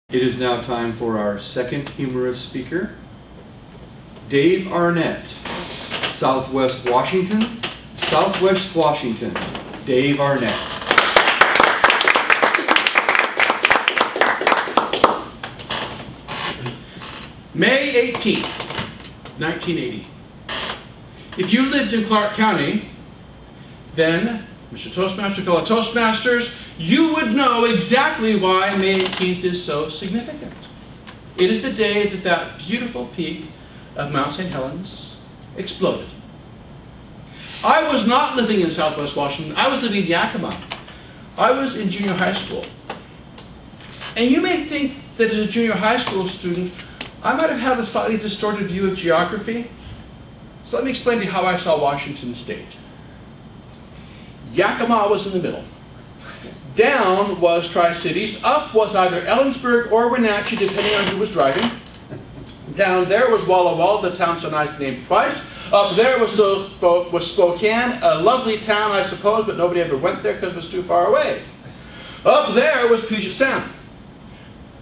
It is now time for our second humorous speaker, Dave Arnet, Southwest Washington. Southwest Washington, Dave Arnet. May 18th, 1980. If you lived in Clark County, then, Mr. Toastmaster, fellow Toastmasters, you would know exactly why May 18th is so significant. It is the day that that beautiful peak of Mount St. Helens exploded. I was not living in Southwest Washington. I was living in Yakima. I was in junior high school. And you may think that as a junior high school student, I might have had a slightly distorted view of geography. So let me explain to you how I saw Washington State. Yakima was in the middle. Down was Tri-Cities. Up was either Ellensburg or Wenatchee, depending on who was driving. Down there was Walla Walla, the town so nice named twice. Up there was Spokane, a lovely town, I suppose, but nobody ever went there because it was too far away. Up there was Puget Sound.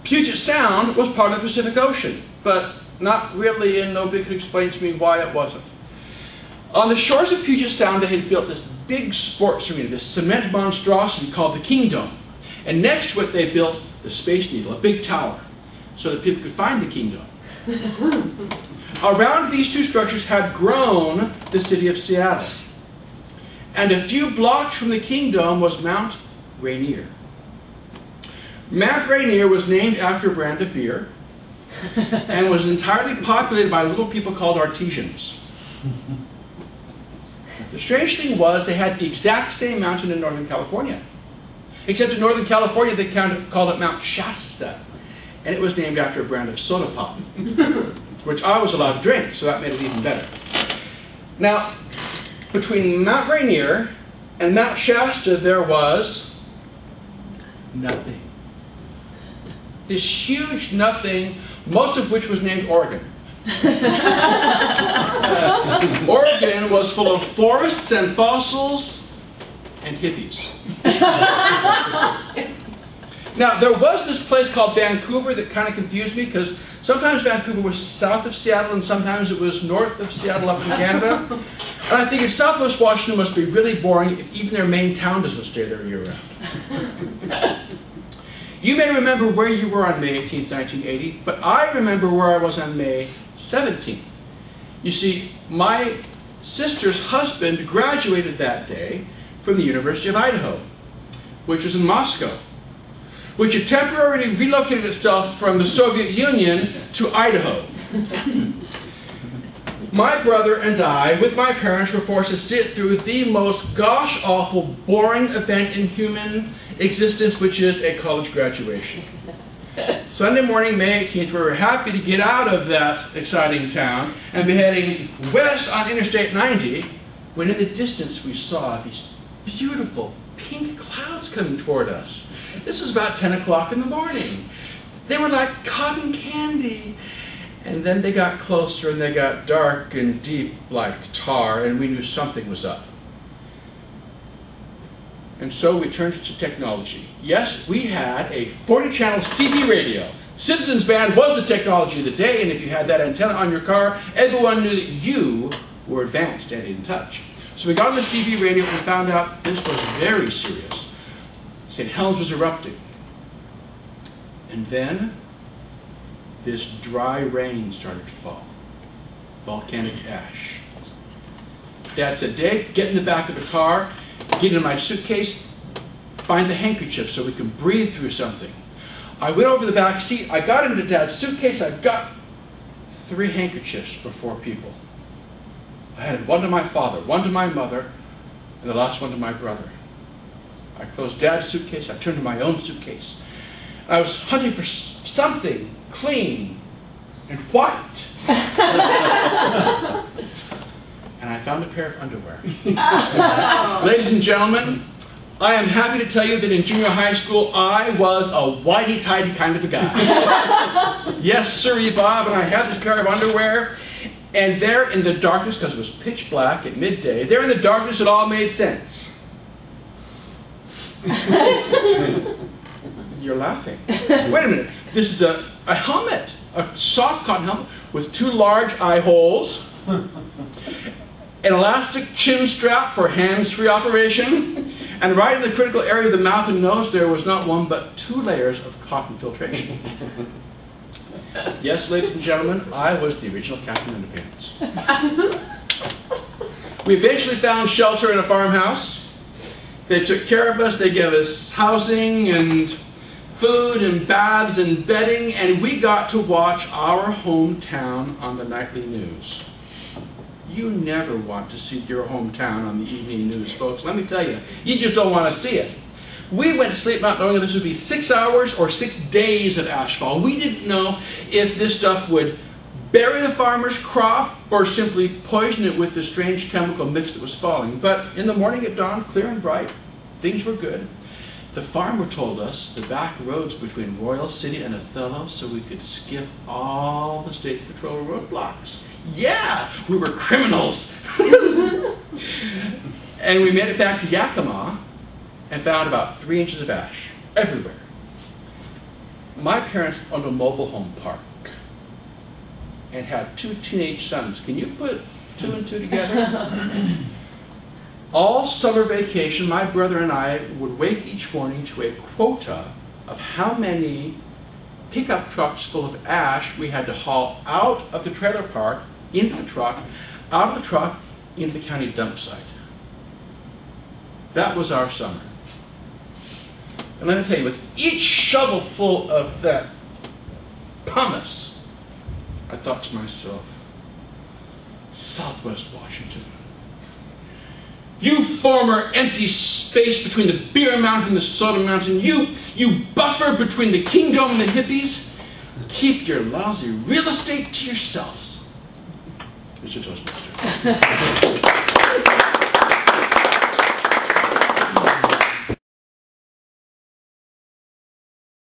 Puget Sound was part of the Pacific Ocean, but not really, and nobody could explain to me why it wasn't. On the shores of Puget Sound, they had built this big sports arena, this cement monstrosity called the Kingdom. And next to it, they built the Space Needle, a big tower, so that people could find the Kingdom. Around these two structures had grown the city of Seattle. And a few blocks from the Kingdom was Mount Rainier. Mount Rainier was named after a brand of beer and was entirely populated by little people called artisans. The strange thing was they had the exact same mountain in Northern California. Except in Northern California they called it Mount Shasta. And it was named after a brand of soda pop, which I was allowed to drink, so that made it even better. Now, between Mount Rainier and Mount Shasta there was nothing. This huge nothing, most of which was named Oregon. Oregon was full of forests and fossils and hippies. Now, there was this place called Vancouver that kind of confused me because sometimes Vancouver was south of Seattle and sometimes it was north of Seattle up in Canada. And I figured Southwest Washington must be really boring if even their main town doesn't stay there year-round. You may remember where you were on May 18th, 1980, but I remember where I was on May 17th. You see, my sister's husband graduated that day from the University of Idaho, which was in Moscow, which had temporarily relocated itself from the Soviet Union to Idaho. My brother and I, with my parents, were forced to sit through the most gosh-awful, boring event in human existence, which is a college graduation. Sunday morning, May 18th, we were happy to get out of that exciting town and be heading west on Interstate 90, when in the distance we saw these beautiful pink clouds coming toward us. This was about 10 o'clock in the morning. They were like cotton candy. And then they got closer and they got dark and deep like tar, and we knew something was up. And so we turned to technology. Yes, we had a 40-channel CB radio. Citizens Band was the technology of the day, and if you had that antenna on your car, everyone knew that you were advanced and in touch. So we got on the CB radio and found out this was very serious. St. Helens was erupting. And then this dry rain started to fall. Volcanic ash. Dad said, Dave, get in the back of the car, get in my suitcase, find the handkerchief so we can breathe through something. I went over the back seat, I got into Dad's suitcase, I got 3 handkerchiefs for 4 people. I had one to my father, one to my mother, and the last one to my brother. I closed Dad's suitcase, I turned to my own suitcase. I was hunting for something clean and white. And I found a pair of underwear. Ladies and gentlemen, I am happy to tell you that in junior high school, I was a whitey-tighty kind of a guy. Yes, sirree, Bob, and I had this pair of underwear, and there in the darkness, because it was pitch black at midday, there in the darkness it all made sense. You're laughing. Wait a minute. This is a helmet, a soft cotton helmet with 2 large eye holes, an elastic chin strap for hands-free operation, and right in the critical area of the mouth and nose there was not 1 but 2 layers of cotton filtration. Yes, ladies and gentlemen, I was the original Captain Underpants. We eventually found shelter in a farmhouse. They took care of us. They gave us housing and food and baths and bedding, and we got to watch our hometown on the nightly news. You never want to see your hometown on the evening news, folks. Let me tell you, you just don't want to see it. We went to sleep not knowing if this would be 6 hours or 6 days of ashfall. We didn't know if this stuff would bury the farmer's crop or simply poison it with the strange chemical mix that was falling. But in the morning it dawned clear and bright. Things were good. The farmer told us the back roads between Royal City and Othello so we could skip all the state patrol roadblocks. Yeah, we were criminals. And we made it back to Yakima and found about 3 inches of ash everywhere. My parents owned a mobile home park and had 2 teenage sons. Can you put 2 and 2 together? All summer vacation, my brother and I would wake each morning to a quota of how many pickup trucks full of ash we had to haul out of the trailer park, into the truck, out of the truck, into the county dump site. That was our summer. And let me tell you, with each shovel full of that pumice, I thought to myself, Southwest Washington, you former empty space between the Beer Mountain and the Soda Mountain, you buffer between the kingdom and the hippies, keep your lousy real estate to yourselves. Mr. Toastmaster.